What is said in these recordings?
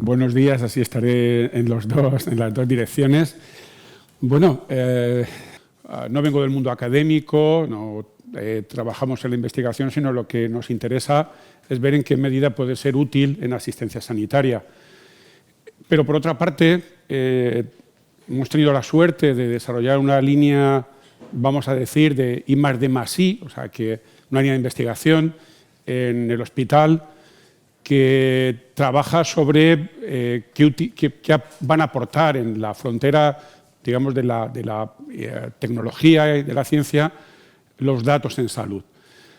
Buenos días, así estaré en las dos direcciones. Bueno, no vengo del mundo académico, no trabajamos en la investigación, sino lo que nos interesa es ver en qué medida puede ser útil en asistencia sanitaria. Pero, por otra parte, hemos tenido la suerte de desarrollar una línea, vamos a decir, de I+D+I, o sea, que una línea de investigación en el hospital que trabaja sobre qué van a aportar en la frontera, digamos, de la tecnología y de la ciencia los datos en salud.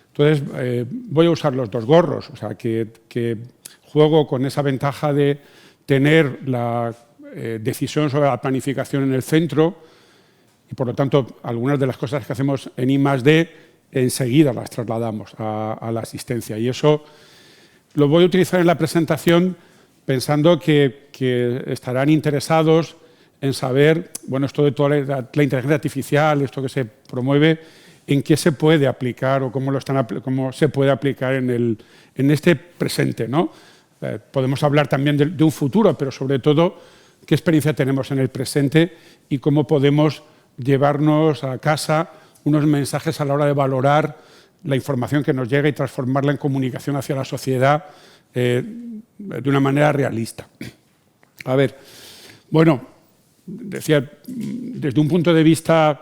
Entonces, voy a usar los dos gorros, o sea, que juego con esa ventaja de tener la decisión sobre la planificación en el centro y, por lo tanto, algunas de las cosas que hacemos en I+D enseguida las trasladamos a la asistencia. Y eso lo voy a utilizar en la presentación pensando que estarán interesados en saber, bueno, esto de toda la inteligencia artificial, esto que se promueve, en qué se puede aplicar o cómo se puede aplicar en este presente, ¿no? Podemos hablar también de un futuro, pero sobre todo qué experiencia tenemos en el presente y cómo podemos llevarnos a casa unos mensajes a la hora de valorar la información que nos llega y transformarla en comunicación hacia la sociedad de una manera realista. A ver, bueno, decía, desde un punto de vista,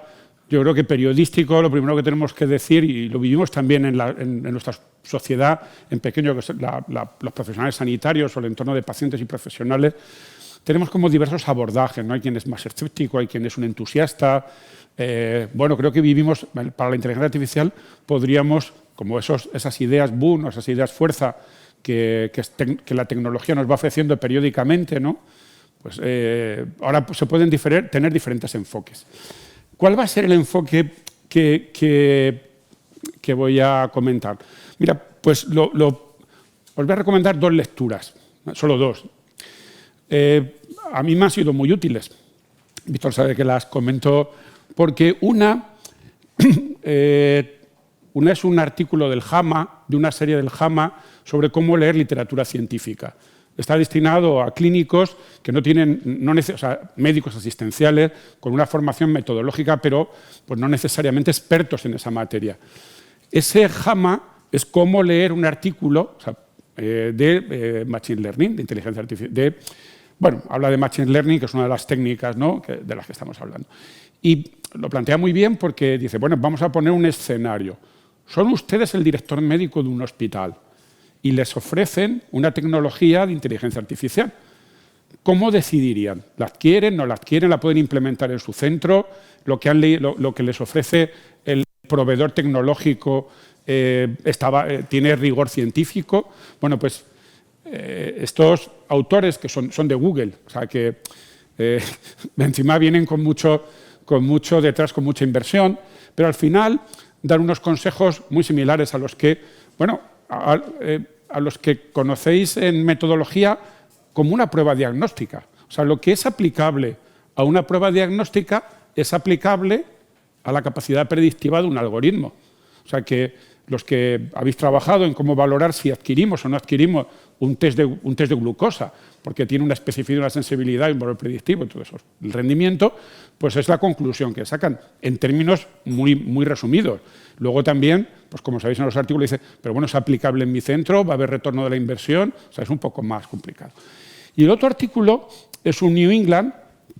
yo creo que periodístico, lo primero que tenemos que decir, y lo vivimos también en nuestra sociedad, en pequeño, que es los profesionales sanitarios o el entorno de pacientes y profesionales, tenemos como diversos abordajes, ¿no? Hay quien es más escéptico, hay quien es un entusiasta. Bueno, creo que vivimos, para la inteligencia artificial, podríamos, como esas ideas boom, esas ideas fuerza que la tecnología nos va ofreciendo periódicamente, ¿no? Pues ahora se pueden tener diferentes enfoques. ¿Cuál va a ser el enfoque que voy a comentar? Mira, pues os voy a recomendar dos lecturas, solo dos. A mí me han sido muy útiles. Víctor sabe que las comento porque una es un artículo del JAMA, de una serie del JAMA, sobre cómo leer literatura científica. Está destinado a clínicos que no tienen, o sea, médicos asistenciales con una formación metodológica, pero pues, no necesariamente expertos en esa materia. Ese JAMA es cómo leer un artículo, o sea, de Machine Learning, de inteligencia artificial. Bueno, habla de Machine Learning, que es una de las técnicas, ¿no?, de las que estamos hablando. Y lo plantea muy bien porque dice, bueno, vamos a poner un escenario. Son ustedes el director médico de un hospital y les ofrecen una tecnología de inteligencia artificial. ¿Cómo decidirían? ¿La adquieren, no la adquieren, la pueden implementar en su centro? Lo que les ofrece el proveedor tecnológico tiene rigor científico. Bueno, pues estos autores que son de Google, o sea que encima vienen con mucho detrás, con mucha inversión, pero al final dan unos consejos muy similares a los que, bueno, a los que conocéis en metodología como una prueba diagnóstica. O sea, lo que es aplicable a una prueba diagnóstica es aplicable a la capacidad predictiva de un algoritmo. O sea, que los que habéis trabajado en cómo valorar si adquirimos o no adquirimos un test de glucosa, porque tiene una especificidad, una sensibilidad y un valor predictivo, todo eso, el rendimiento, pues es la conclusión que sacan en términos muy, muy resumidos. Luego también, pues como sabéis en los artículos, dice, pero bueno, es aplicable en mi centro, va a haber retorno de la inversión, o sea, es un poco más complicado. Y el otro artículo es un New England,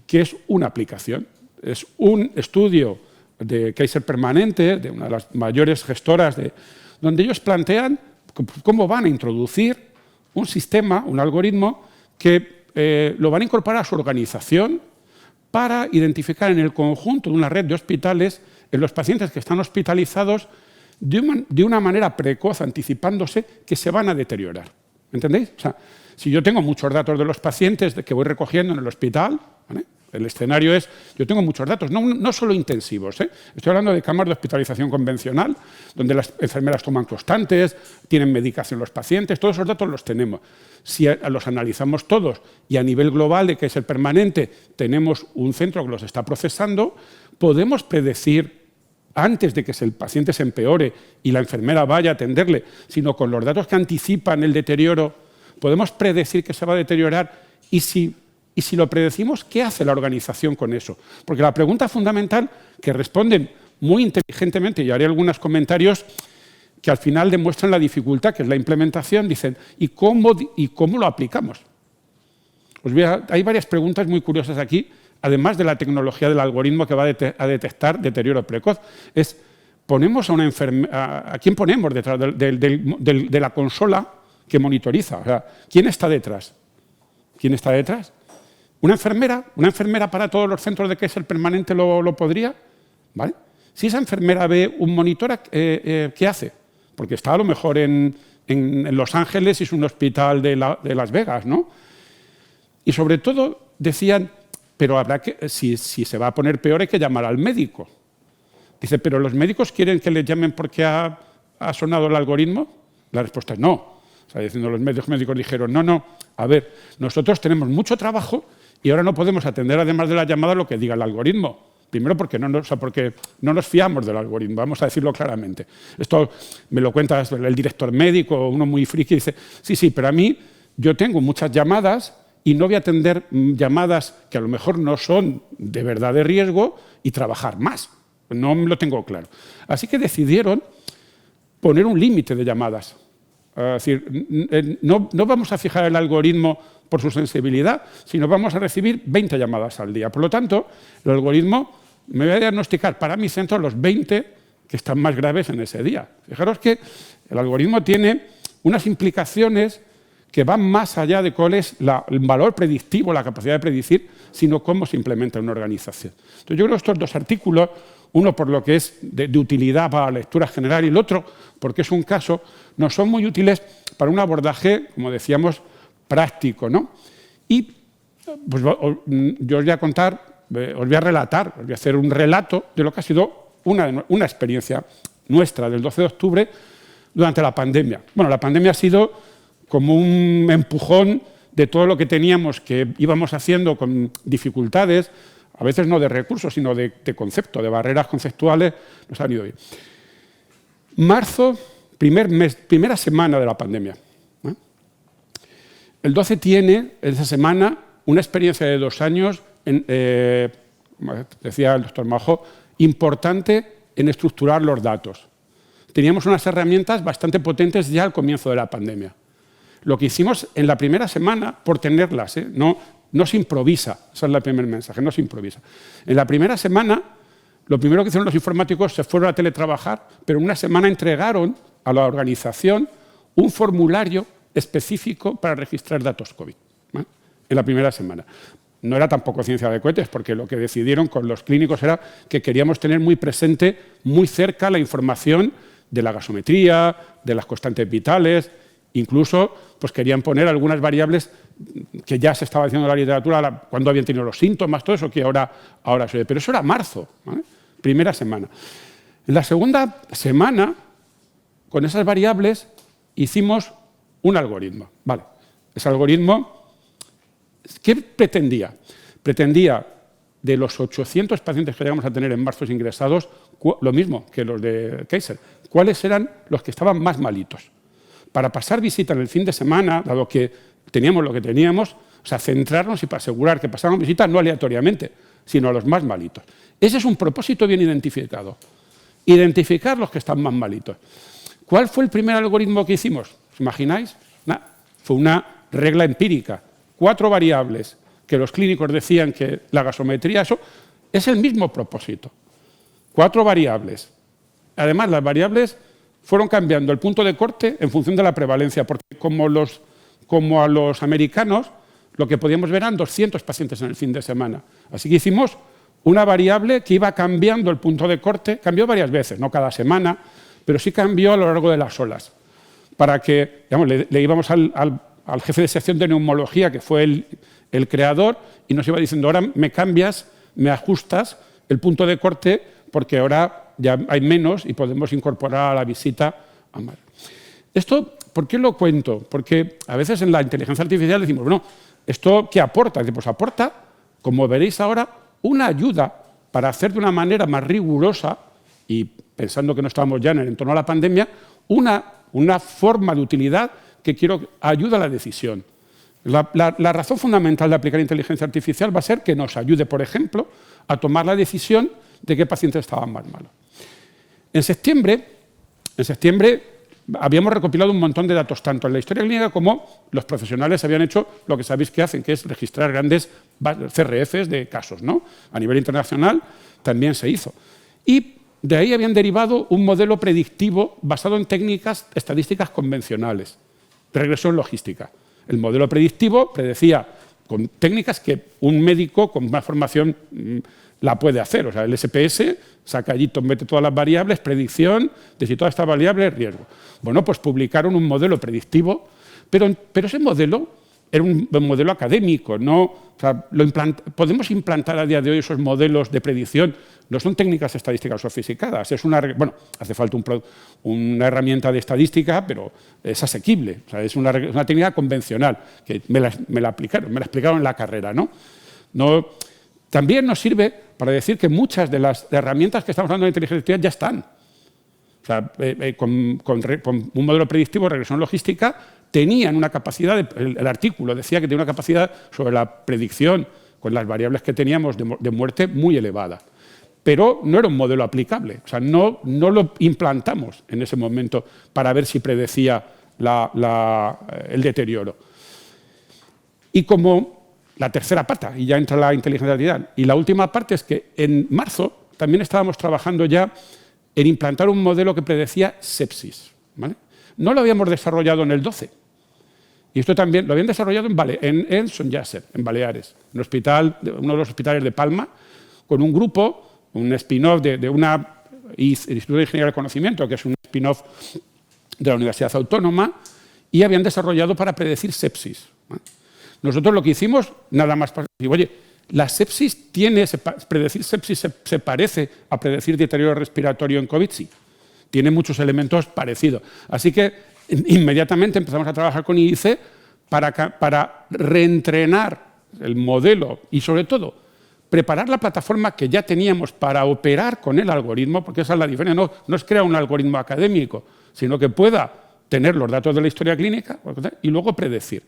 que es una aplicación, es un estudio de Kaiser Permanente, de una de las mayores gestoras, donde ellos plantean cómo van a introducir un sistema, un algoritmo, que lo van a incorporar a su organización para identificar en el conjunto de una red de hospitales en los pacientes que están hospitalizados de una manera precoz, anticipándose que se van a deteriorar. ¿Entendéis? O sea, si yo tengo muchos datos de los pacientes que voy recogiendo en el hospital, ¿vale? El escenario es, yo tengo muchos datos, no solo intensivos, estoy hablando de camas de hospitalización convencional, donde las enfermeras toman constantes, tienen medicación los pacientes, todos esos datos los tenemos. Si los analizamos todos y a nivel global de que es el permanente, tenemos un centro que los está procesando, podemos predecir, antes de que el paciente se empeore y la enfermera vaya a atenderle, sino con los datos que anticipan el deterioro, podemos predecir que se va a deteriorar y si lo predecimos, ¿qué hace la organización con eso? Porque la pregunta fundamental, que responden muy inteligentemente, y haré algunos comentarios que al final demuestran la dificultad, que es la implementación, dicen, ¿y cómo lo aplicamos? Hay varias preguntas muy curiosas aquí, además de la tecnología del algoritmo que va a detectar deterioro precoz. Es, ¿a quién ponemos detrás de la consola que monitoriza? O sea, ¿quién está detrás? ¿Quién está detrás? ¿Una enfermera? ¿Una enfermera para todos los centros de Kaiser permanente lo podría? ¿Vale? Si esa enfermera ve un monitor, ¿qué hace? Porque está a lo mejor en Los Ángeles y es un hospital de Las Vegas, ¿no? Y sobre todo decían, pero si se va a poner peor hay que llamar al médico. Dice, ¿pero los médicos quieren que les llamen porque ha sonado el algoritmo? La respuesta es no. O sea, diciendo los médicos dijeron, no, a ver, nosotros tenemos mucho trabajo y ahora no podemos atender además de la llamada lo que diga el algoritmo. Primero porque no nos fiamos del algoritmo, vamos a decirlo claramente. Esto me lo cuenta el director médico, uno muy friki, dice, sí, pero a mí yo tengo muchas llamadas y no voy a atender llamadas que a lo mejor no son de verdad de riesgo y trabajar más. No lo tengo claro. Así que decidieron poner un límite de llamadas. Es decir, no vamos a fijar el algoritmo por su sensibilidad, sino vamos a recibir 20 llamadas al día. Por lo tanto, el algoritmo me va a diagnosticar para mi centro los 20 que están más graves en ese día. Fijaros que el algoritmo tiene unas implicaciones que van más allá de cuál es el valor predictivo, la capacidad de predecir, sino cómo se implementa en una organización. Entonces, yo creo que estos dos artículos, uno por lo que es de utilidad para la lectura general y el otro porque es un caso, nos son muy útiles para un abordaje, como decíamos, práctico, ¿no? Y pues, yo os voy a contar, os voy a relatar, os voy a hacer un relato de lo que ha sido una experiencia nuestra del 12 de octubre durante la pandemia. Bueno, la pandemia ha sido como un empujón de todo lo que teníamos, que íbamos haciendo con dificultades, a veces no de recursos, sino de concepto, de barreras conceptuales, nos han ido bien. Marzo, primera semana de la pandemia. El 12 tiene, esa semana, una experiencia de 2 años, como decía el doctor Majo, importante en estructurar los datos. Teníamos unas herramientas bastante potentes ya al comienzo de la pandemia. Lo que hicimos en la primera semana, por tenerlas, no se improvisa, ese es el primer mensaje, no se improvisa. En la primera semana, lo primero que hicieron los informáticos se fueron a teletrabajar, pero en una semana entregaron a la organización un formulario específico para registrar datos COVID, ¿eh? En la primera semana. No era tampoco ciencia de cohetes, porque lo que decidieron con los clínicos era que queríamos tener muy presente, muy cerca, la información de la gasometría, de las constantes vitales, incluso pues querían poner algunas variables que ya se estaba diciendo en la literatura, cuando habían tenido los síntomas, todo eso que ahora se ve. Pero eso era marzo, ¿vale? Primera semana. En la segunda semana, con esas variables, hicimos un algoritmo. Vale. Ese algoritmo, ¿qué pretendía? Pretendía, de los 800 pacientes que llegamos a tener en marzo ingresados, lo mismo que los de Kaiser, ¿cuáles eran los que estaban más malitos? Para pasar visita en el fin de semana, dado que teníamos lo que teníamos, o sea, centrarnos y para asegurar que pasaban visita no aleatoriamente, sino a los más malitos. Ese es un propósito bien identificado. Identificar los que están más malitos. ¿Cuál fue el primer algoritmo que hicimos? ¿Os imagináis? Fue una regla empírica. 4 variables que los clínicos decían que la gasometría, eso es el mismo propósito. 4 variables. Además, las variables fueron cambiando el punto de corte en función de la prevalencia, porque como a los americanos, lo que podíamos ver eran 200 pacientes en el fin de semana. Así que hicimos una variable que iba cambiando el punto de corte, cambió varias veces, no cada semana, pero sí cambió a lo largo de las olas, para que, digamos, le íbamos al jefe de sección de neumología, que fue el creador, y nos iba diciendo, ahora me cambias, me ajustas el punto de corte, porque ahora ya hay menos y podemos incorporar a la visita a más. Esto, ¿por qué lo cuento? Porque a veces en la inteligencia artificial decimos, bueno, ¿esto qué aporta? Pues aporta, como veréis ahora, una ayuda para hacer de una manera más rigurosa, y pensando que no estábamos ya en el entorno de la pandemia, una forma de utilidad que ayuda a la decisión. La razón fundamental de aplicar inteligencia artificial va a ser que nos ayude, por ejemplo, a tomar la decisión de qué pacientes estaban más malos. En septiembre habíamos recopilado un montón de datos, tanto en la historia clínica como los profesionales habían hecho lo que sabéis que hacen, que es registrar grandes CRFs de casos, ¿no? A nivel internacional también se hizo. Y de ahí habían derivado un modelo predictivo basado en técnicas estadísticas convencionales, regresión logística. El modelo predictivo predecía con técnicas que un médico con más formación la puede hacer. O sea, el SPS saca allí, mete todas las variables, predicción de si todas estas variables, riesgo. Bueno, pues publicaron un modelo predictivo, pero ese modelo era un modelo académico, ¿no? O sea, podemos implantar a día de hoy esos modelos de predicción. No son técnicas estadísticas sofisticadas, bueno, hace falta una herramienta de estadística, pero es asequible. O sea, es una técnica convencional, que me la explicaron en la carrera, ¿no? También nos sirve para decir que muchas de las herramientas que estamos hablando de inteligencia artificial ya están. O sea, con un modelo predictivo de regresión logística tenían una capacidad, el artículo decía que tenía una capacidad sobre la predicción con las variables que teníamos de muerte muy elevada. Pero no era un modelo aplicable, o sea, no lo implantamos en ese momento para ver si predecía el deterioro. Y como la tercera pata, y ya entra la inteligencia artificial, y la última parte es que en marzo también estábamos trabajando ya en implantar un modelo que predecía sepsis, ¿vale? No lo habíamos desarrollado en el 12. Y esto también lo habían desarrollado en Son Yasser, en Baleares, en uno de los hospitales de Palma, con un grupo, un spin-off de el Instituto de Ingeniería del Conocimiento, que es un spin-off de la Universidad Autónoma, y habían desarrollado para predecir sepsis, ¿vale? Nosotros lo que hicimos, nada más para decir, oye, la sepsis predecir sepsis se parece a predecir deterioro respiratorio en COVID, sí. Tiene muchos elementos parecidos. Así que inmediatamente empezamos a trabajar con IIC para reentrenar el modelo y, sobre todo, preparar la plataforma que ya teníamos para operar con el algoritmo, porque esa es la diferencia. No es crear un algoritmo académico, sino que pueda tener los datos de la historia clínica y luego predecir.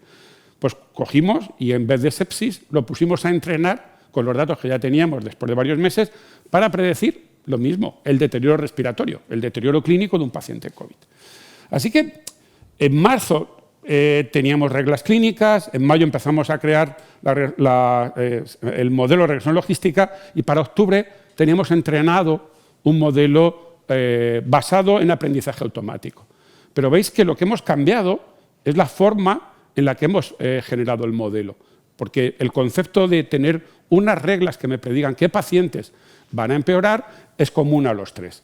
Pues cogimos y en vez de sepsis lo pusimos a entrenar con los datos que ya teníamos después de varios meses para predecir lo mismo, el deterioro respiratorio, el deterioro clínico de un paciente COVID. Así que en marzo teníamos reglas clínicas, en mayo empezamos a crear el modelo de regresión logística y para octubre teníamos entrenado un modelo basado en aprendizaje automático. Pero veis que lo que hemos cambiado es la forma en la que hemos generado el modelo, porque el concepto de tener unas reglas que me predigan qué pacientes van a empeorar es común a los tres.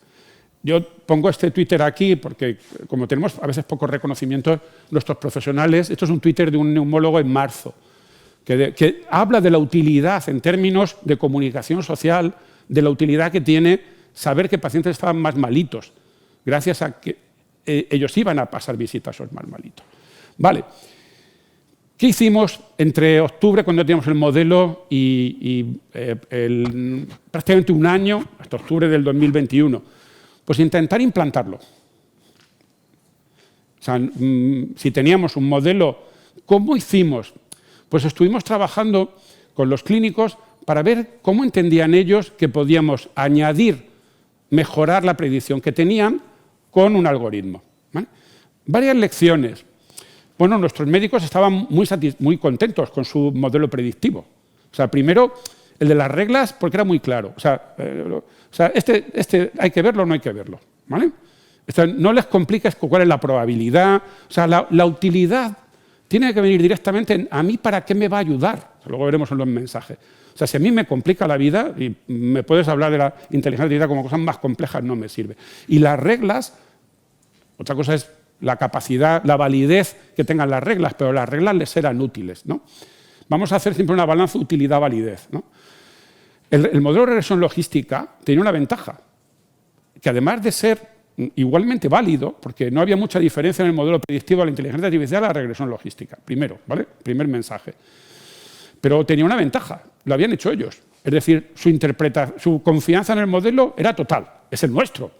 Yo pongo este Twitter aquí porque, como tenemos a veces poco reconocimiento nuestros profesionales, esto es un Twitter de un neumólogo en marzo, que habla de la utilidad en términos de comunicación social, de la utilidad que tiene saber que pacientes estaban más malitos, gracias a que ellos iban a pasar visitas a esos más malitos. Vale. ¿Qué hicimos entre octubre, cuando teníamos el modelo, y prácticamente un año, hasta octubre del 2021? Pues intentar implantarlo. O sea, si teníamos un modelo, ¿cómo hicimos? Pues estuvimos trabajando con los clínicos para ver cómo entendían ellos que podíamos mejorar la predicción que tenían con un algoritmo, ¿vale? Varias lecciones. Bueno, nuestros médicos estaban muy contentos con su modelo predictivo. O sea, primero, el de las reglas, porque era muy claro. O sea, este hay que verlo o no hay que verlo, ¿vale? No les compliques cuál es la probabilidad. O sea, la utilidad tiene que venir directamente a mí, ¿para qué me va a ayudar? Luego veremos en los mensajes. O sea, si a mí me complica la vida y me puedes hablar de la inteligencia artificial como cosas más complejas, no me sirve. Y las reglas, otra cosa es la capacidad, la validez que tengan las reglas, pero las reglas les serán útiles, ¿no? Vamos a hacer siempre una balanza utilidad-validez, ¿no? El modelo de regresión logística tenía una ventaja, que además de ser igualmente válido, porque no había mucha diferencia en el modelo predictivo de la inteligencia artificial a la regresión logística, primero, ¿vale? Primer mensaje. Pero tenía una ventaja, lo habían hecho ellos. Es decir, su confianza en el modelo era total, es el nuestro.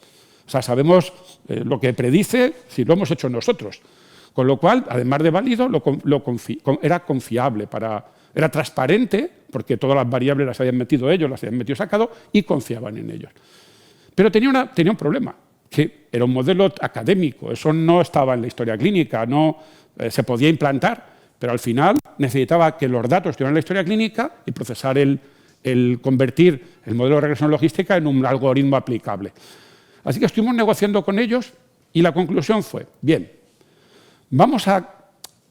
O sea, sabemos lo que predice si lo hemos hecho nosotros. Con lo cual, además de válido, era confiable, era transparente, porque todas las variables las habían metido ellos, las habían metido sacado, y confiaban en ellos. Pero tenía un problema, que era un modelo académico, eso no estaba en la historia clínica, no se podía implantar, pero al final necesitaba que los datos estuvieran en la historia clínica y procesar convertir el modelo de regresión logística en un algoritmo aplicable. Así que estuvimos negociando con ellos y la conclusión fue, bien, vamos a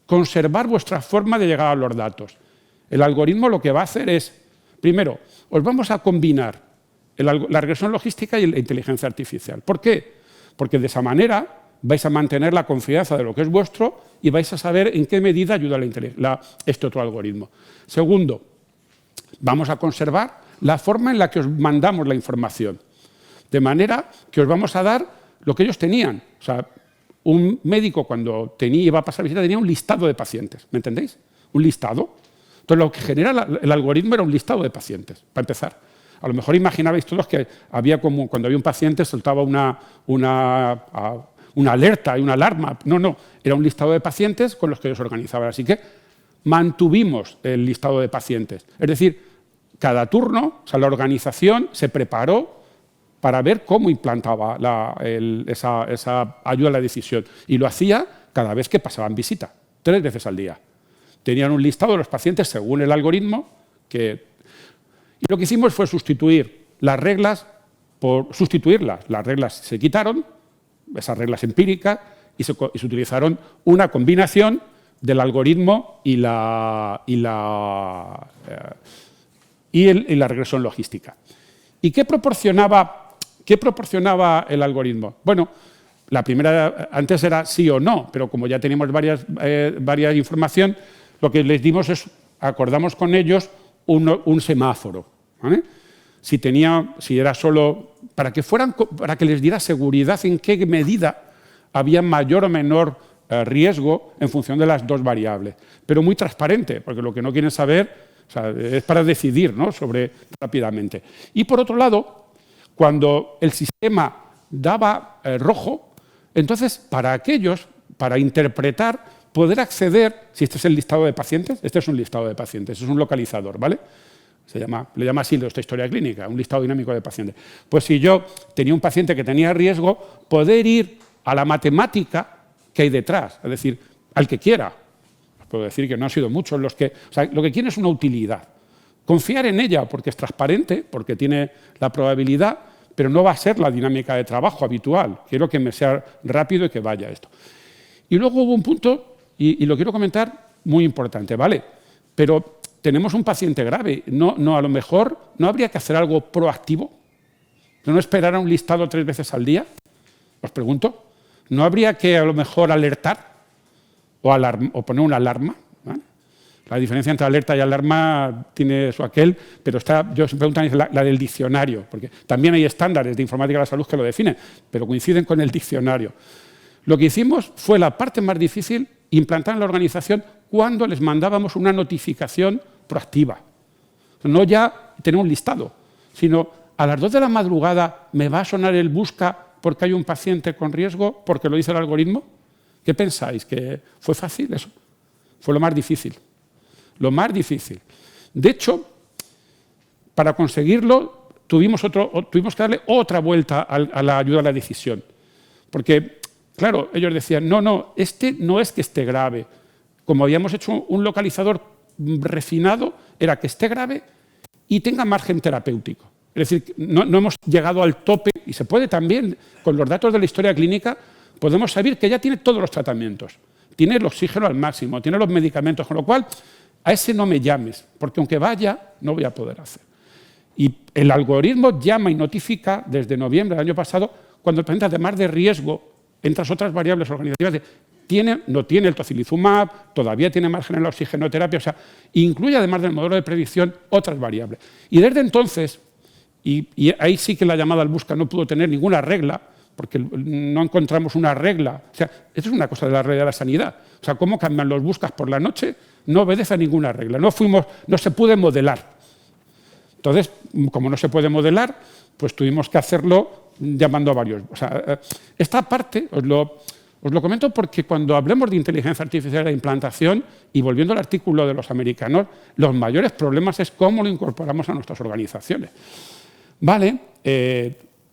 conservar vuestra forma de llegar a los datos. El algoritmo lo que va a hacer es, primero, os vamos a combinar la regresión logística y la inteligencia artificial. ¿Por qué? Porque de esa manera vais a mantener la confianza de lo que es vuestro y vais a saber en qué medida ayuda este otro algoritmo. Segundo, vamos a conservar la forma en la que os mandamos la información, de manera que os vamos a dar lo que ellos tenían. O sea, un médico cuando iba a pasar visita tenía un listado de pacientes, ¿me entendéis? Un listado. Entonces lo que genera el algoritmo era un listado de pacientes, para empezar. A lo mejor imaginabais todos que había como cuando había un paciente soltaba una alerta y una alarma. No, era un listado de pacientes con los que ellos organizaban. Así que mantuvimos el listado de pacientes. Es decir, cada turno, o sea, la organización se preparó para ver cómo implantaba esa ayuda a la decisión. Y lo hacía cada vez que pasaban visita, 3 veces al día. Tenían un listado de los pacientes según el algoritmo. Y lo que hicimos fue sustituir las reglas sustituirlas. Las reglas se quitaron, esas reglas empíricas, y se utilizaron una combinación del algoritmo y la regresión logística. ¿Y qué proporcionaba el algoritmo? Bueno, la primera, antes era sí o no, pero como ya teníamos varias información, lo que les dimos es, acordamos con ellos un semáforo, ¿vale? Si era solo para que les diera seguridad en qué medida había mayor o menor riesgo en función de las 2 variables, pero muy transparente, porque lo que no quieren saber, o sea, es para decidir, ¿no?, rápidamente. Y por otro lado, cuando el sistema daba rojo, entonces para interpretar, poder acceder, si este es el listado de pacientes, este es un listado de pacientes, es un localizador, ¿vale? Le llama así esta historia clínica, un listado dinámico de pacientes. Pues si yo tenía un paciente que tenía riesgo, poder ir a la matemática que hay detrás, es decir, al que quiera. Puedo decir que no han sido muchos los que... O sea, lo que quieren es una utilidad. Confiar en ella porque es transparente, porque tiene la probabilidad, pero no va a ser la dinámica de trabajo habitual. Quiero que me sea rápido y que vaya esto. Y luego hubo un punto, y lo quiero comentar, muy importante, ¿vale? Pero tenemos un paciente grave. A lo mejor no habría que hacer algo proactivo. ¿No esperar a un listado 3 veces al día? Os pregunto. ¿No habría que a lo mejor alertar o poner una alarma? ¿Vale? La diferencia entre alerta y alarma tiene su aquel, pero yo siempre pregunto la del diccionario, porque también hay estándares de informática de la salud que lo definen, pero coinciden con el diccionario. Lo que hicimos fue la parte más difícil, implantar en la organización cuando les mandábamos una notificación proactiva. No ya tener un listado, sino a las 2 de la madrugada me va a sonar el busca porque hay un paciente con riesgo, porque lo dice el algoritmo. ¿Qué pensáis? ¿Que fue fácil eso? Fue lo más difícil. Lo más difícil. De hecho, para conseguirlo, tuvimos que darle otra vuelta a la ayuda a la decisión. Porque, claro, ellos decían, no es que esté grave. Como habíamos hecho un localizador refinado, era que esté grave y tenga margen terapéutico. Es decir, no hemos llegado al tope, y se puede también, con los datos de la historia clínica, podemos saber que ya tiene todos los tratamientos, tiene el oxígeno al máximo, tiene los medicamentos, con lo cual a ese no me llames, porque aunque vaya, no voy a poder hacer. Y el algoritmo llama y notifica desde noviembre del año pasado cuando el paciente, además de riesgo, entre las otras variables organizativas, no tiene el tocilizumab, todavía tiene margen en la oxigenoterapia, o sea, incluye además del modelo de predicción otras variables. Y desde entonces, y ahí sí que la llamada al busca no pudo tener ninguna regla, porque no encontramos una regla. O sea, esto es una cosa de la realidad de la sanidad. O sea, cómo cambian los buscas por la noche no obedece a ninguna regla. No se puede modelar. Entonces, como no se puede modelar, pues tuvimos que hacerlo llamando a varios. O sea, esta parte Os lo comento porque cuando hablemos de inteligencia artificial e implantación, y volviendo al artículo de los americanos, los mayores problemas es cómo lo incorporamos a nuestras organizaciones. Vale,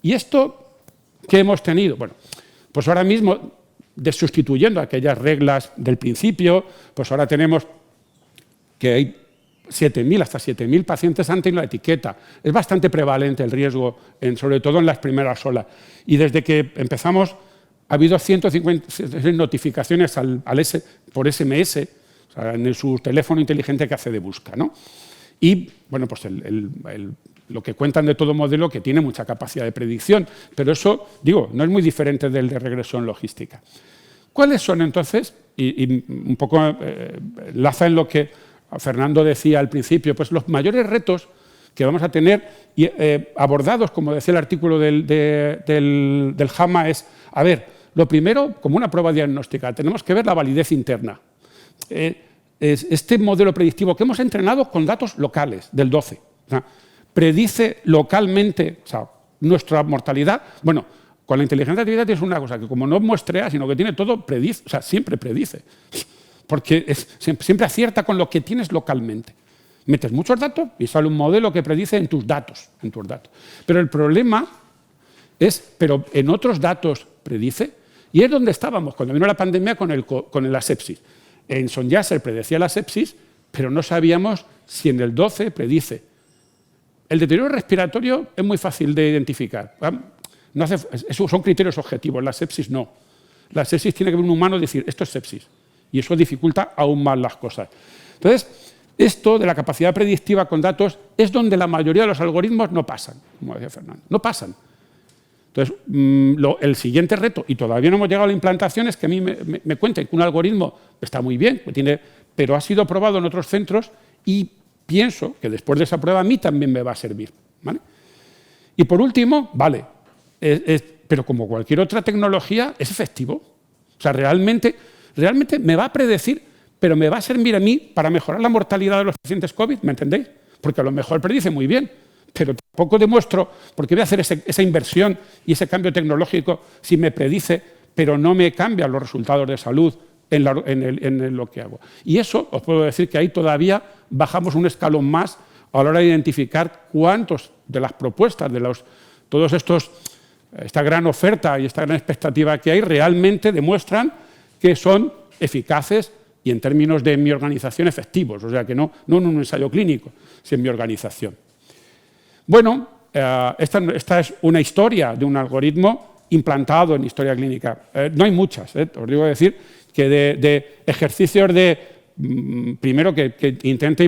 ¿y esto qué hemos tenido? Bueno, pues ahora mismo, sustituyendo aquellas reglas del principio, pues ahora tenemos que hay 7.000, hasta 7.000 pacientes ante la etiqueta. Es bastante prevalente el riesgo, sobre todo en las primeras olas. Y desde que empezamos, ha habido 150 notificaciones por SMS, o sea, en su teléfono inteligente que hace de busca, ¿no? Y, bueno, pues lo que cuentan de todo modelo que tiene mucha capacidad de predicción, pero eso, digo, no es muy diferente del de regresión logística. ¿Cuáles son, entonces, y un poco enlaza en lo que Fernando decía al principio, pues los mayores retos que vamos a tener abordados, como decía el artículo del JAMA, es, a ver, lo primero, como una prueba diagnóstica, tenemos que ver la validez interna. Este modelo predictivo que hemos entrenado con datos locales del 12, o sea, predice localmente, o sea, nuestra mortalidad. Bueno, con la inteligencia artificial tienes una cosa, que como no muestrea, sino que tiene todo, predice, o sea, siempre predice. Porque siempre acierta con lo que tienes localmente. Metes muchos datos y sale un modelo que predice en tus datos. Pero el problema es, pero en otros datos predice, y es donde estábamos cuando vino la pandemia con la sepsis. En Son Yasser predecía la sepsis, pero no sabíamos si en el 12 predice. El deterioro respiratorio es muy fácil de identificar. Son criterios objetivos, la sepsis no. La sepsis tiene que ver un humano decir, esto es sepsis. Y eso dificulta aún más las cosas. Entonces, esto de la capacidad predictiva con datos es donde la mayoría de los algoritmos no pasan, como decía Fernando, no pasan. Entonces, el siguiente reto, y todavía no hemos llegado a la implantación, es que a mí me cuenten que un algoritmo está muy bien, pero ha sido probado en otros centros y pienso que después de esa prueba a mí también me va a servir, ¿vale? Y por último, vale, pero como cualquier otra tecnología, es efectivo. O sea, realmente me va a predecir, pero me va a servir a mí para mejorar la mortalidad de los pacientes COVID, ¿me entendéis? Porque a lo mejor predice muy bien, pero tampoco demuestro, porque voy a hacer esa inversión y ese cambio tecnológico si me predice, pero no me cambian los resultados de salud en lo que hago. Y eso, os puedo decir que ahí todavía bajamos un escalón más a la hora de identificar cuántos de las propuestas, todos esta gran oferta y esta gran expectativa que hay, realmente demuestran que son eficaces y en términos de mi organización efectivos, o sea que no en un ensayo clínico, sino en mi organización. Bueno, esta es una historia de un algoritmo implantado en historia clínica. No hay muchas, os digo decir que de ejercicios primero que intente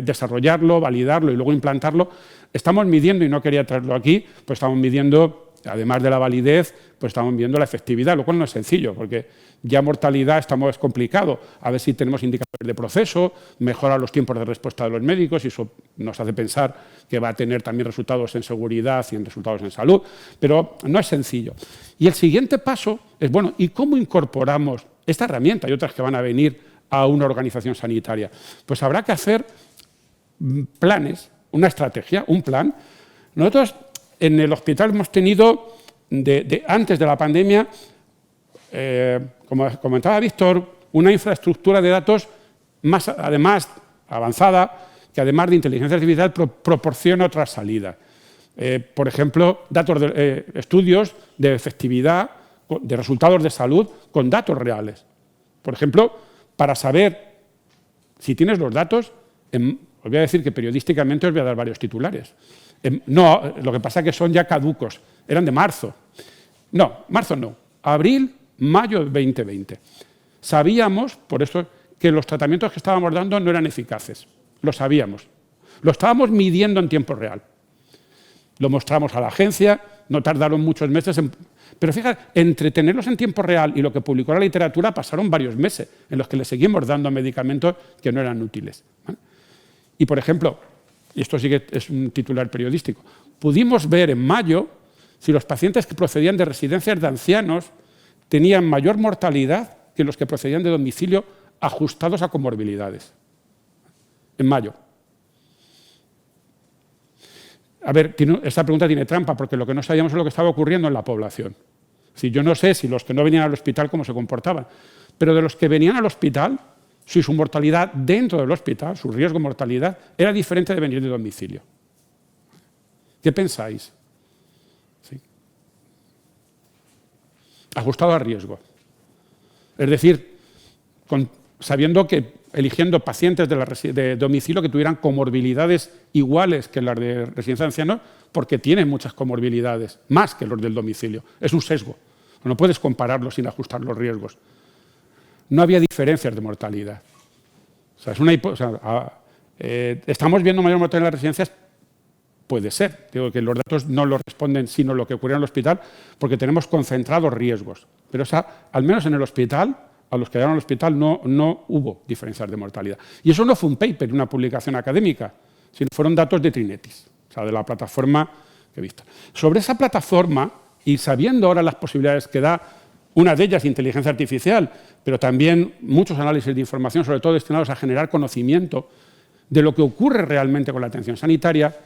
desarrollarlo, validarlo y luego implantarlo, estamos midiendo, y no quería traerlo aquí, pues estamos midiendo, además de la validez, pues estamos viendo la efectividad, lo cual no es sencillo, porque ya mortalidad es complicado. A ver si tenemos indicadores de proceso, mejora los tiempos de respuesta de los médicos, y eso nos hace pensar que va a tener también resultados en seguridad y en resultados en salud, pero no es sencillo. Y el siguiente paso es, bueno, ¿y cómo incorporamos esta herramienta y otras que van a venir a una organización sanitaria? Pues habrá que hacer planes, una estrategia, un plan. Nosotros en el hospital hemos tenido, antes de la pandemia, como comentaba Víctor, una infraestructura de datos más, además, avanzada, que además de inteligencia artificial proporciona otras salidas. Por ejemplo, estudios de efectividad, de resultados de salud con datos reales. Por ejemplo, para saber si tienes los datos, os voy a decir que periodísticamente os voy a dar varios titulares. No, lo que pasa es que son ya caducos, eran de marzo. No, marzo no, abril, mayo de 2020. Sabíamos, por eso, que los tratamientos que estábamos dando no eran eficaces. Lo sabíamos. Lo estábamos midiendo en tiempo real. Lo mostramos a la agencia, no tardaron muchos meses Pero fíjate, entre tenerlos en tiempo real y lo que publicó la literatura pasaron varios meses en los que le seguimos dando medicamentos que no eran útiles, ¿vale? Y, por ejemplo, y esto sí que es un titular periodístico, pudimos ver en mayo si los pacientes que procedían de residencias de ancianos tenían mayor mortalidad que los que procedían de domicilio ajustados a comorbilidades. En mayo. A ver, esta pregunta tiene trampa, porque lo que no sabíamos es lo que estaba ocurriendo en la población. Si yo no sé si los que no venían al hospital cómo se comportaban, pero de los que venían al hospital, si su mortalidad dentro del hospital, su riesgo de mortalidad, era diferente de venir de domicilio. ¿Qué pensáis? ¿Sí? Ajustado al riesgo. Es decir, sabiendo que eligiendo pacientes de domicilio que tuvieran comorbilidades iguales que las de residencia de ancianos, porque tienen muchas comorbilidades, más que los del domicilio. Es un sesgo. No puedes compararlos sin ajustar los riesgos. No había diferencias de mortalidad. O sea, ¿estamos viendo mayor mortalidad en las residencias? Puede ser. Digo que los datos no lo responden sino lo que ocurrió en el hospital, porque tenemos concentrados riesgos. Pero al menos en el hospital, a los que llegaron al hospital no hubo diferencias de mortalidad. Y eso no fue un paper, una publicación académica, sino fueron datos de Trinetis, o sea, de la plataforma que he visto. Sobre esa plataforma, y sabiendo ahora las posibilidades que da, una de ellas inteligencia artificial, pero también muchos análisis de información, sobre todo destinados a generar conocimiento de lo que ocurre realmente con la atención sanitaria,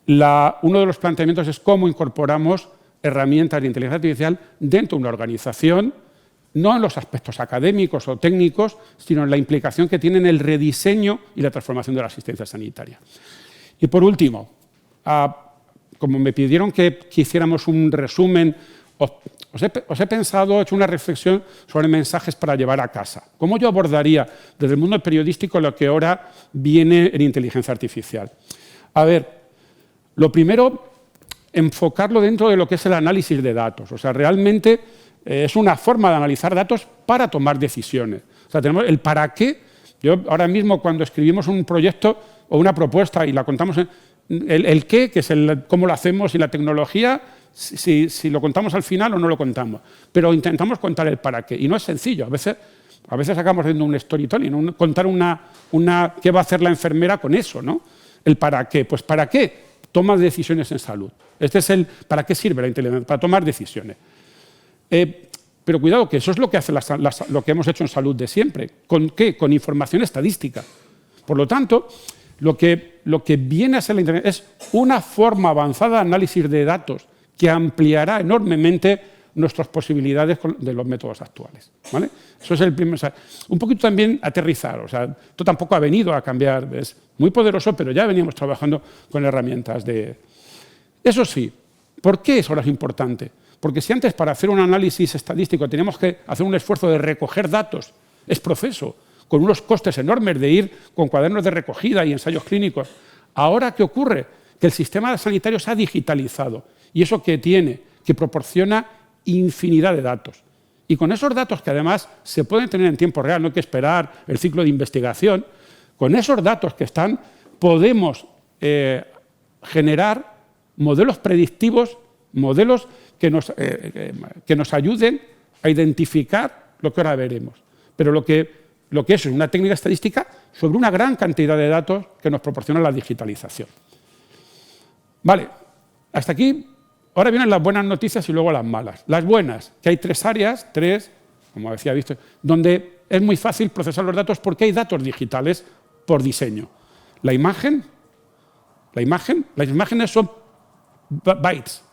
uno de los planteamientos es cómo incorporamos herramientas de inteligencia artificial dentro de una organización, no en los aspectos académicos o técnicos, sino en la implicación que tiene en el rediseño y la transformación de la asistencia sanitaria. Y por último, como me pidieron que hiciéramos un resumen, os he pensado, he hecho una reflexión sobre mensajes para llevar a casa. ¿Cómo yo abordaría desde el mundo periodístico lo que ahora viene en inteligencia artificial? A ver, lo primero, enfocarlo dentro de lo que es el análisis de datos. O sea, realmente es una forma de analizar datos para tomar decisiones. O sea, tenemos el para qué. Yo ahora mismo cuando escribimos un proyecto o una propuesta y la contamos, el qué, que es cómo lo hacemos y la tecnología, si lo contamos al final o no lo contamos. Pero intentamos contar el para qué. Y no es sencillo. A veces acabamos haciendo un storytelling, contar qué va a hacer la enfermera con eso, ¿no? El para qué. Pues para qué tomas decisiones en salud. Este es para qué sirve la inteligencia, para tomar decisiones. Pero cuidado, que eso es lo que hace lo que hemos hecho en salud de siempre. ¿Con qué? Con información estadística. Por lo tanto, lo que viene a ser la inteligencia es una forma avanzada de análisis de datos que ampliará enormemente nuestras posibilidades de los métodos actuales, ¿vale? Eso es el primer. O sea, un poquito también aterrizar. O sea, esto tampoco ha venido a cambiar. Es muy poderoso, pero ya veníamos trabajando con herramientas de. Eso sí, ¿por qué eso ahora es importante? Porque si antes para hacer un análisis estadístico teníamos que hacer un esfuerzo de recoger datos, es proceso, con unos costes enormes de ir con cuadernos de recogida y ensayos clínicos. Ahora, ¿qué ocurre? Que el sistema sanitario se ha digitalizado. ¿Y eso qué tiene? Que proporciona infinidad de datos. Y con esos datos que además se pueden tener en tiempo real, no hay que esperar el ciclo de investigación, con esos datos que están podemos generar modelos predictivos, modelos que nos ayuden a identificar lo que ahora veremos. Pero lo que es una técnica estadística sobre una gran cantidad de datos que nos proporciona la digitalización. Vale, hasta aquí. Ahora vienen las buenas noticias y luego las malas. Las buenas, que hay tres áreas, como decía Víctor, donde es muy fácil procesar los datos porque hay datos digitales por diseño. Las imágenes son bytes.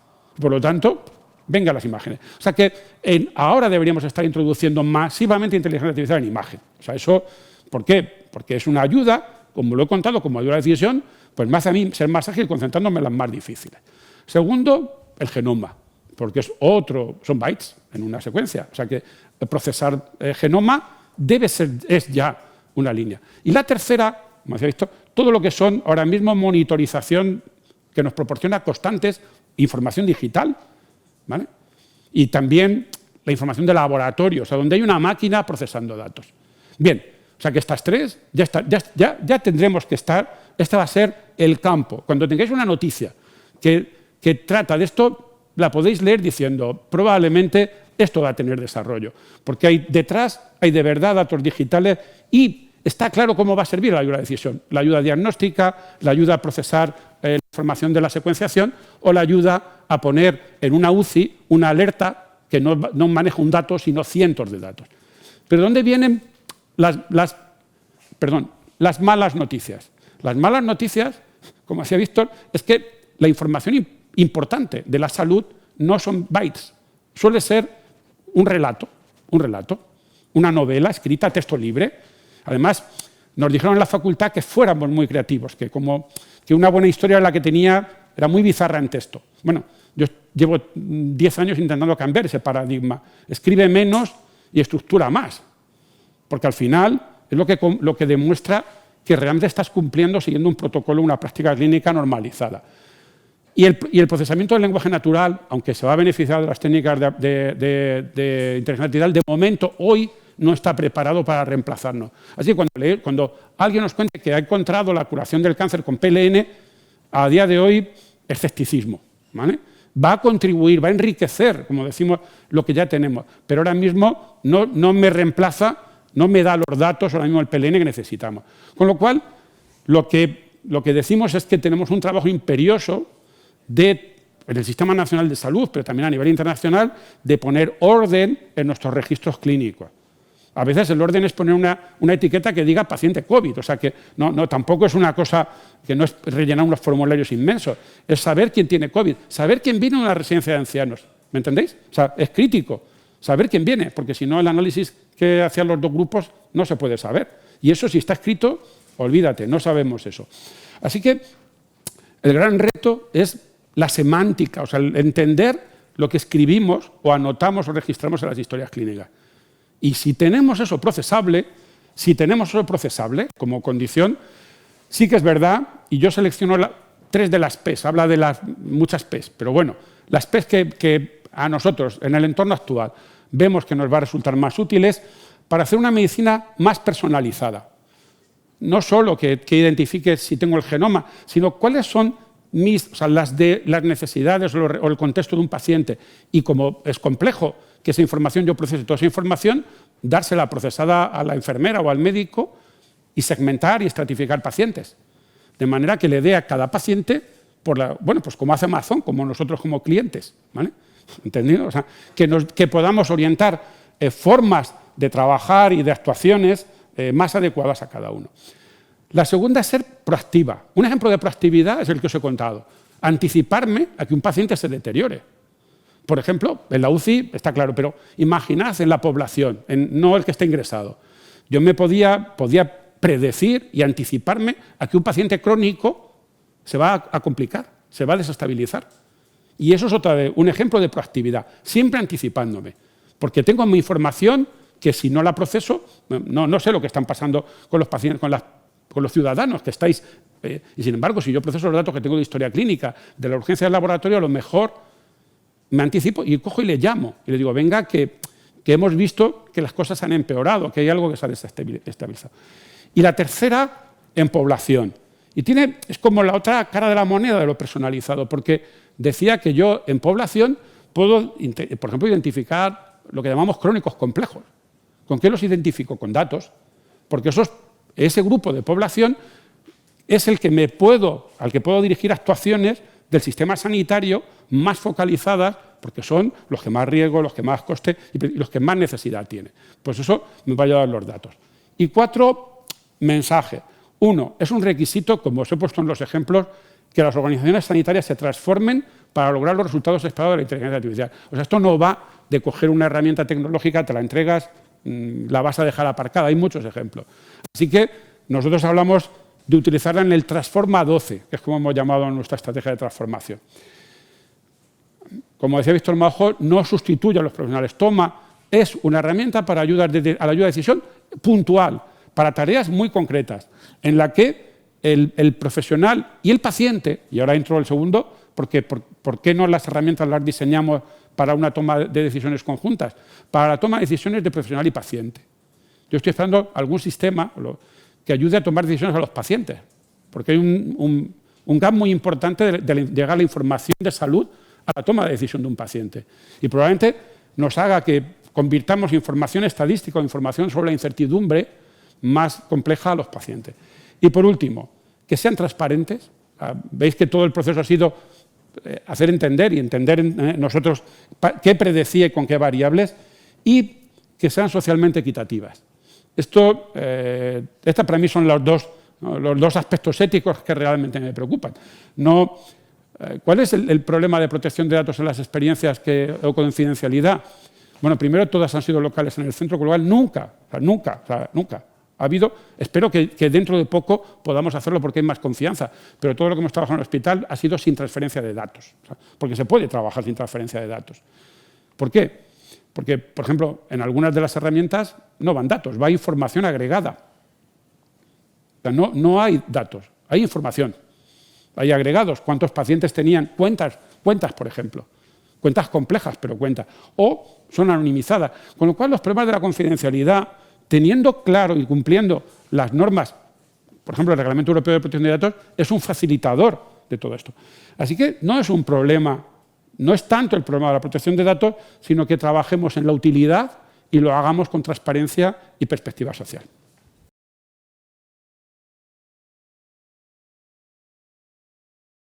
Por lo tanto, vengan las imágenes. O sea que ahora deberíamos estar introduciendo masivamente inteligencia artificial en imagen. O sea, eso, ¿por qué? Porque es una ayuda, como lo he contado, como ayuda a la decisión, pues me hace a mí ser más ágil concentrándome en las más difíciles. Segundo, el genoma, porque son bytes en una secuencia. O sea que procesar genoma es ya una línea. Y la tercera, como decía Víctor, todo lo que son ahora mismo monitorización que nos proporciona constantes, información digital, ¿vale? Y también la información de laboratorio, o sea, donde hay una máquina procesando datos. Bien, o sea que estas tres ya tendremos que estar. Este va a ser el campo. Cuando tengáis una noticia que trata de esto, la podéis leer diciendo, probablemente esto va a tener desarrollo, porque detrás hay de verdad datos digitales y está claro cómo va a servir la ayuda a la decisión, la ayuda diagnóstica, la ayuda a procesar la información de la secuenciación o la ayuda a poner en una UCI una alerta que no maneja un dato, sino cientos de datos. Pero ¿dónde vienen las malas noticias? Las malas noticias, como decía Víctor, es que la información importante de la salud no son bytes, suele ser un relato, una novela escrita a texto libre. Además, nos dijeron en la facultad que fuéramos muy creativos, que una buena historia era la que era muy bizarra en texto. Bueno, yo llevo 10 años intentando cambiar ese paradigma. Escribe menos y estructura más, porque al final es lo que demuestra que realmente estás cumpliendo, siguiendo un protocolo, una práctica clínica normalizada. Y el procesamiento del lenguaje natural, aunque se va a beneficiar de las técnicas de inteligencia artificial, de momento, hoy, no está preparado para reemplazarnos. Así que cuando alguien nos cuente que ha encontrado la curación del cáncer con PLN, a día de hoy, escepticismo, ¿vale? Va a contribuir, va a enriquecer, como decimos, lo que ya tenemos. Pero ahora mismo no me reemplaza, no me da los datos, ahora mismo el PLN que necesitamos. Con lo cual, lo que decimos es que tenemos un trabajo imperioso en el Sistema Nacional de Salud, pero también a nivel internacional, de poner orden en nuestros registros clínicos. A veces el orden es poner una etiqueta que diga paciente COVID, o sea que tampoco es una cosa que no es rellenar unos formularios inmensos, es saber quién tiene COVID, saber quién viene a una residencia de ancianos, ¿me entendéis? O sea, es crítico saber quién viene, porque si no el análisis que hacían los dos grupos no se puede saber. Y eso si está escrito, olvídate, no sabemos eso. Así que el gran reto es la semántica, o sea, el entender lo que escribimos o anotamos o registramos en las historias clínicas. Y si tenemos eso procesable como condición, sí que es verdad, y yo selecciono 3 de las P's, habla de las muchas P's, pero bueno, las P's que a nosotros, en el entorno actual, vemos que nos va a resultar más útiles para hacer una medicina más personalizada. No solo que identifique si tengo el genoma, sino cuáles son las necesidades o el contexto de un paciente. Y como es complejo que esa información, yo procese toda esa información, dársela procesada a la enfermera o al médico y segmentar y estratificar pacientes. De manera que le dé a cada paciente, pues como hace Amazon, como nosotros como clientes, ¿vale? ¿Entendido? O sea, que podamos orientar formas de trabajar y de actuaciones más adecuadas a cada uno. La segunda es ser proactiva. Un ejemplo de proactividad es el que os he contado. Anticiparme a que un paciente se deteriore. Por ejemplo, en la UCI está claro, pero imaginad en la población, no el que está ingresado. Yo me podía predecir y anticiparme a que un paciente crónico se va a complicar, se va a desestabilizar. Y eso es un ejemplo de proactividad, siempre anticipándome. Porque tengo mi información que si no la proceso, no sé lo que están pasando con los pacientes, con los ciudadanos que estáis. Y sin embargo, si yo proceso los datos que tengo de historia clínica, de la urgencia del laboratorio, a lo mejor me anticipo y cojo y le llamo. Y le digo, venga, que hemos visto que las cosas han empeorado, que hay algo que se ha desestabilizado. Y la tercera, en población. Y es como la otra cara de la moneda de lo personalizado, porque decía que yo en población puedo, por ejemplo, identificar lo que llamamos crónicos complejos. ¿Con qué los identifico? Con datos. Porque ese grupo de población es al que puedo dirigir actuaciones del sistema sanitario más focalizadas, porque son los que más riesgo, los que más coste y los que más necesidad tienen. Pues eso me va a ayudar los datos. Y 4, mensaje. 1, es un requisito, como os he puesto en los ejemplos, que las organizaciones sanitarias se transformen para lograr los resultados esperados de la inteligencia artificial. O sea, esto no va de coger una herramienta tecnológica, te la entregas, la vas a dejar aparcada. Hay muchos ejemplos. Así que nosotros hablamos de utilizarla en el Transforma 12, que es como hemos llamado nuestra estrategia de transformación. Como decía Víctor Majo, no sustituye a los profesionales. Es una herramienta para ayudar a la ayuda de decisión puntual, para tareas muy concretas, en la que el profesional y el paciente, y ahora entro el segundo, porque ¿por qué no las herramientas las diseñamos para una toma de decisiones conjuntas? Para la toma de decisiones de profesional y paciente. Yo estoy esperando algún sistema que ayude a tomar decisiones a los pacientes, porque hay un gap muy importante de llegar la información de salud a la toma de decisión de un paciente. Y probablemente nos haga que convirtamos información estadística o información sobre la incertidumbre más compleja a los pacientes. Y por último, que sean transparentes. Veis que todo el proceso ha sido hacer entender y entender nosotros qué predecía y con qué variables, y que sean socialmente equitativas. Estos para mí son los dos aspectos éticos que realmente me preocupan. ¿Cuál es el problema de protección de datos en las experiencias o confidencialidad? Bueno, primero todas han sido locales en el centro, con lo cual nunca ha habido. Espero que dentro de poco podamos hacerlo porque hay más confianza, pero todo lo que hemos trabajado en el hospital ha sido sin transferencia de datos, porque se puede trabajar sin transferencia de datos. ¿Por qué? Porque, por ejemplo, en algunas de las herramientas no van datos, va información agregada. O sea, no hay datos, hay información. Hay agregados, cuántos pacientes tenían, cuentas, por ejemplo. Cuentas complejas, pero cuentas. O son anonimizadas. Con lo cual, los problemas de la confidencialidad, teniendo claro y cumpliendo las normas, por ejemplo, el Reglamento Europeo de Protección de Datos, es un facilitador de todo esto. Así que no es un problema, no es tanto el problema de la protección de datos, sino que trabajemos en la utilidad y lo hagamos con transparencia y perspectiva social.